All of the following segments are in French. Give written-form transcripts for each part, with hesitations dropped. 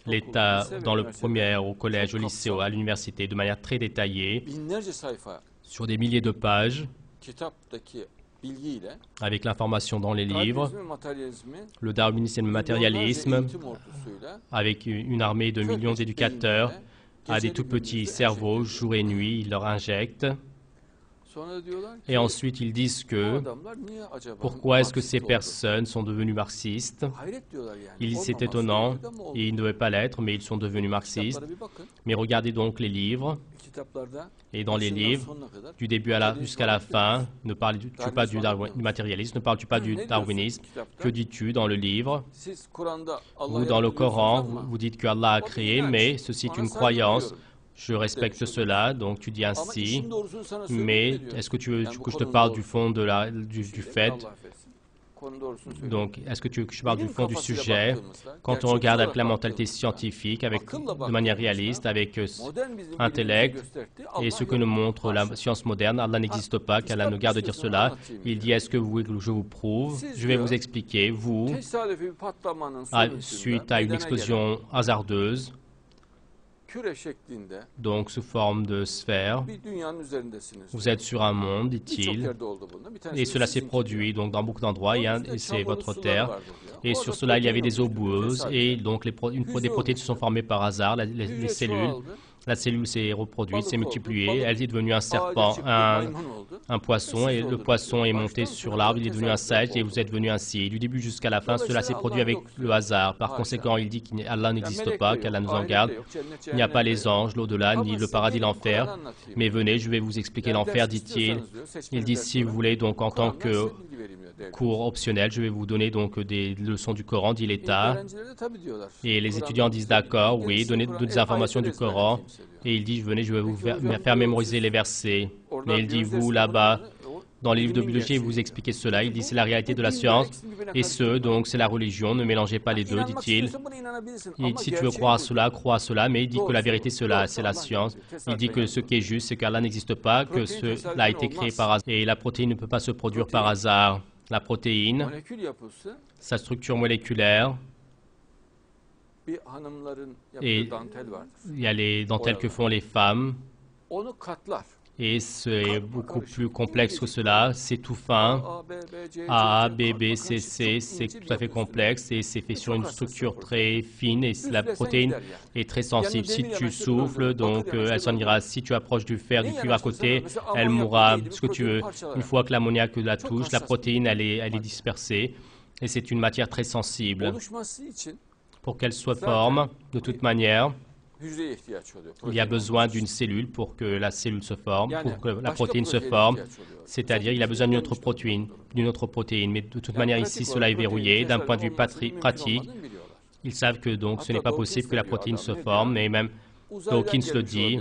l'État dans le primaire, au collège, au lycée, à l'université, de manière très détaillée, sur des milliers de pages, avec l'information dans les livres, le darwinisme et le matérialisme, avec une armée de millions d'éducateurs, à des tout petits cerveaux, jour et nuit, ils leur injectent. Et ensuite, ils disent que pourquoi est-ce que ces personnes sont devenues marxistes? Ils disent c'est étonnant, et ils ne devaient pas l'être, mais ils sont devenus marxistes. Mais regardez donc les livres, et dans les livres, du début jusqu'à la fin, ne parles-tu pas du matérialisme, ne parles-tu pas du darwinisme? Que dis-tu dans le livre? Ou dans le Coran, vous dites que Allah a créé, mais ceci est une croyance. Je respecte cela, donc tu dis ainsi, mais est-ce que tu veux que je te parle du fond du fait? Donc, est-ce que tu veux que je parle du fond du sujet? Quand on regarde avec la mentalité scientifique, de manière réaliste, avec intellect, et ce que nous montre la science moderne, Allah n'existe pas, qu'Allah nous garde de dire cela. Il dit, est-ce que vous voulez que je vous prouve? Je vais vous expliquer. Vous, suite à une explosion hasardeuse, donc sous forme de sphère, vous êtes sur un monde, dit-il, et cela s'est produit donc dans beaucoup d'endroits, et c'est votre terre, et sur cela il y avait des eaux boueuses, et donc des protéines se sont formées par hasard, les cellules. La cellule s'est reproduite, s'est multipliée, elle est devenue un serpent, un poisson, et le poisson est monté sur l'arbre, il est devenu un singe, et vous êtes devenu ainsi. Du début jusqu'à la fin, cela s'est produit avec le hasard. Par conséquent, il dit qu'Allah n'existe pas, qu'Allah nous en garde. Il n'y a pas les anges, l'au-delà, ni le paradis, l'enfer. Mais venez, je vais vous expliquer l'enfer, dit-il. Il dit, si vous voulez, donc en tant que cours optionnel, je vais vous donner donc des leçons du Coran, dit l'État. Et les étudiants disent d'accord, oui, donnez des informations du Coran. Et il dit, venez, je vais vous faire mémoriser les versets. Mais il dit, vous, là-bas, dans les livres de biologie, vous expliquez cela. Il dit, c'est la réalité de la science. Et donc, c'est la religion. Ne mélangez pas les deux, dit-il. Si tu veux croire à cela, crois à cela. Mais il dit que la vérité, c'est la science. Il dit que ce qui est juste, c'est qu'Allah n'existe pas, que cela a été créé par hasard. Et la protéine ne peut pas se produire par hasard. La protéine, sa structure moléculaire, et il y a les dentelles que font les femmes, et c'est beaucoup plus complexe que cela, c'est tout fin, A, B, B, C, C, c'est tout à fait complexe, et c'est fait sur une structure très fine, et la protéine est très sensible. Si tu souffles, donc elle s'en ira. Si tu approches du fer, du cuivre à côté, elle mourra, ce que tu veux. Une fois que l'ammoniac la touche, la protéine, elle est dispersée, et c'est une matière très sensible. Pour qu'elle se forme, de toute manière, il y a besoin d'une cellule pour que la cellule se forme, pour que la protéine se forme, c'est-à-dire il a besoin d'une autre protéine, mais de toute manière ici cela est verrouillé. D'un point de vue pratique, ils savent que donc ce n'est pas possible que la protéine se forme, mais même Dawkins le dit,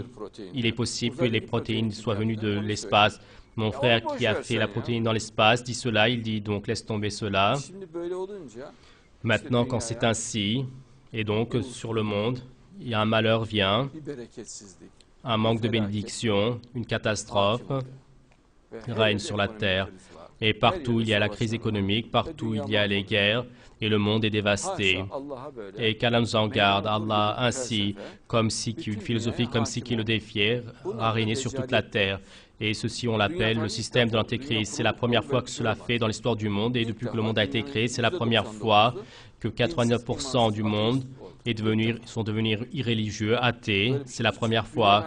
il est possible que les protéines soient venues de l'espace. Mon frère qui a fait la protéine dans l'espace dit cela, il dit donc laisse tomber cela. Maintenant quand c'est ainsi, et donc sur le monde, il y a un malheur vient, un manque de bénédiction, une catastrophe règne sur la terre. Et partout il y a la crise économique, partout il y a les guerres, et le monde est dévasté. Et qu'Allah nous en garde, Allah ainsi, comme si une philosophie comme si qui le défiait, a régné sur toute la terre. Et ceci, on l'appelle le système de l'Antéchrist. C'est la première fois que cela fait dans l'histoire du monde, et depuis que le monde a été créé, c'est la première fois que 89% du monde sont devenus irréligieux, athées. C'est la première fois.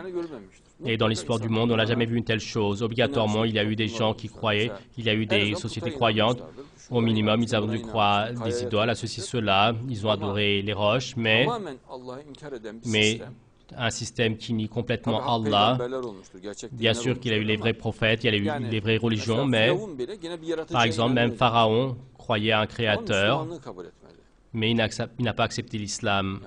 Et dans l'histoire du monde, on n'a jamais vu une telle chose. Obligatoirement, il y a eu des gens qui croyaient, il y a eu des sociétés croyantes. Au minimum, ils ont dû croire des idoles, à ceci, cela. Ils ont adoré les roches, mais un système qui nie complètement Allah. Bien sûr qu'il y a eu les vrais prophètes, il y a eu les vraies religions, mais par exemple, même Pharaon croyait à un créateur, mais il n'a pas accepté l'islam.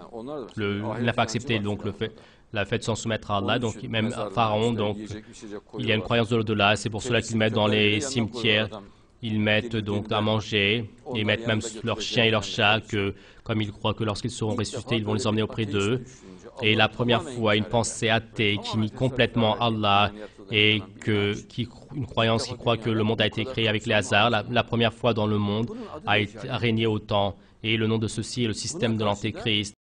Il n'a pas accepté donc le fait de s'en soumettre à Allah. Donc même Pharaon, donc il y a une croyance de l'au-delà. C'est pour cela qu'ils mettent dans les cimetières, ils mettent donc à manger, et ils mettent même leurs chiens et leurs chats, comme ils croient que lorsqu'ils seront ressuscités, ils vont les emmener auprès d'eux. Et la première fois, une pensée athée qui nie complètement Allah et une croyance qui croit que le monde a été créé avec les hasards, la première fois dans le monde a régné autant. Et le nom de ceci est le système de l'Antéchrist.